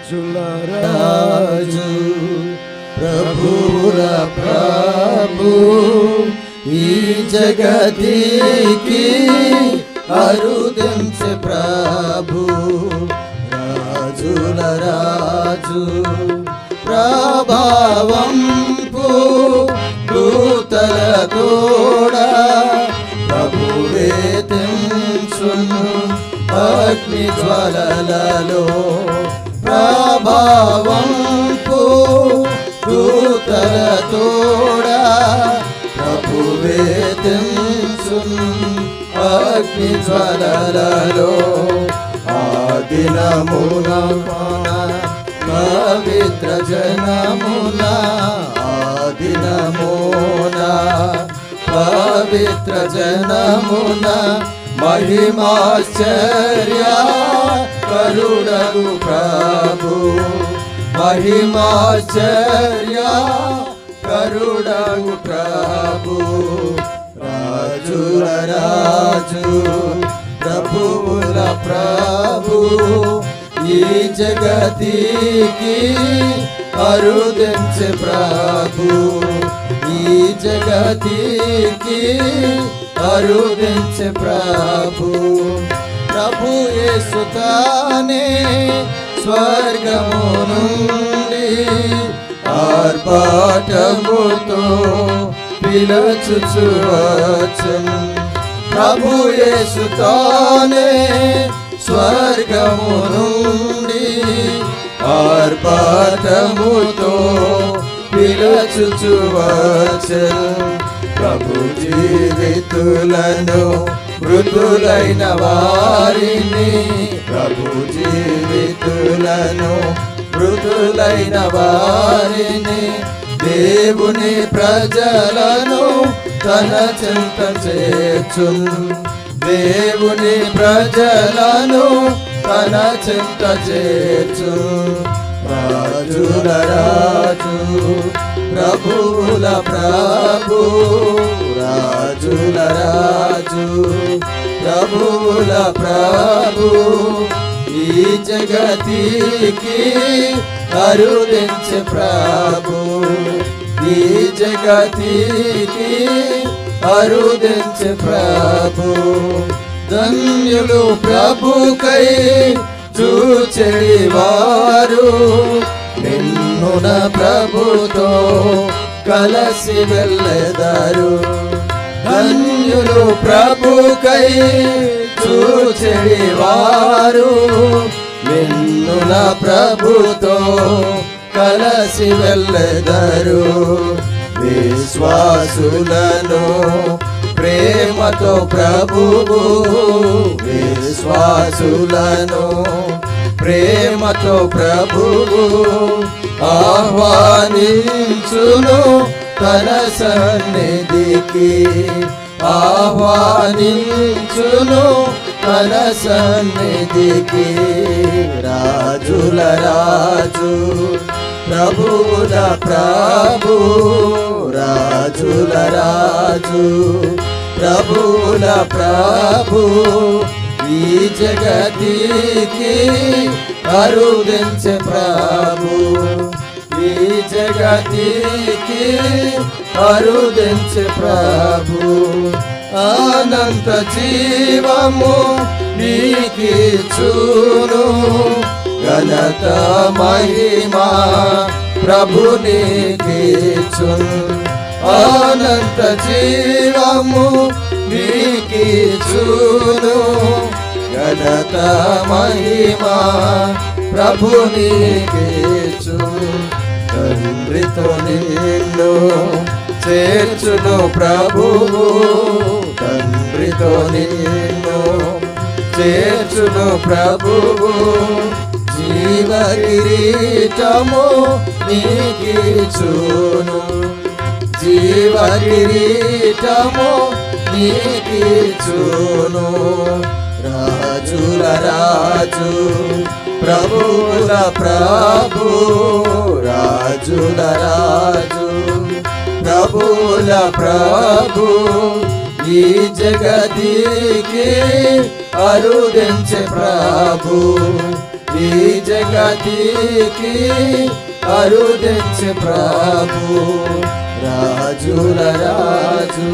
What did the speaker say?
రాజు ప్రభువుల ప్రభు ఈ జగతికి అరుదించే ప్రభు రాజుల రాజు ప్రభావంపు దూతల తోడా ప్రభువే తెంచును అగ్ని జ్వాలలలో ప్రభావంపు దూతల తోడా ప్రభువే తెంచును అగ్ని జ్వాలలలో ఆ దినమున పవిత్ర జనమున ఆ దినమున పవిత్ర జనమున మహిమాశ్చర్య కరుణగు ప్రభు మహిమాశ్చర్య కరుణగు ప్రభు రాజుల రాజు ప్రభువుల ప్రభు ఈ జగతికి అరుదించే ప్రభు ఈ జగతికి అరుదించే ప్రభు ప్రభు యేసు తానే స్వర్గము నుండి ఆర్భాటముతో పిలుచుచు వచ్చెను ప్రభు యేసు తానే స్వర్గము నుండి ఆర్భాటముతో పిలుచుచు వచ్చెను ప్రభు జీవితులను మృతులైన వారిని ప్రభు జీవితులను మృతులైన వారిని దేవుని ప్రజలను తన చెంత చేర్చును దేవుని ప్రజలను తన చెంత చేర్చును రాజుల రాజు ప్రభువుల ప్రభు రాజుల రాజు ప్రభువుల ప్రభు ఈ జగతికి అరుదించే ప్రభు ఈ జగతికి అరుదించే ప్రభు ధన్యులు ప్రభుకై చూచెడి వారు నిన్నున ప్రభుతో కలసి వెళ్ళెదరు ధన్యులు ప్రభుకై చూచెడి వారు నిన్నున ప్రభుతో కలసి వెళ్ళెదరు విశ్వాసులను ప్రేమతో ప్రభువు విశ్వాసులను ప్రేమతో ప్రభువు ఆహ్వానించును తన సన్నిధికి ఆహ్వానించును తన సన్నిధికి రాజుల రాజు ప్రభువుల ప్రభు రాజుల రాజు ప్రభువుల ప్రభు ఈ జగతికి అరుదించే ప్రభు ఈ జగతికి అరుదించే ప్రభు అనంత జీవము నీకిచ్చును ఘనత మహిమా ప్రభు నీకిచ్చును అనంత జీవము నీకిచ్చును ఘనత మహిమా ప్రభు నీకిచ్చును తండ్రితో నిన్ను చేర్చును ప్రభువు తండ్రితో నిన్ను చేర్చును ప్రభువు జీవ కిరీటము నీకిచ్చును జీవ కిరీటము నీకిచ్చును రాజుల రాజు ప్రభువుల ప్రభు రాజుల రాజు ప్రభువుల ప్రభు ఈ జగతికి అరుదించే ప్రభు ఈ జగ గతికి అరుదించే ప్రభు రాజుల రాజు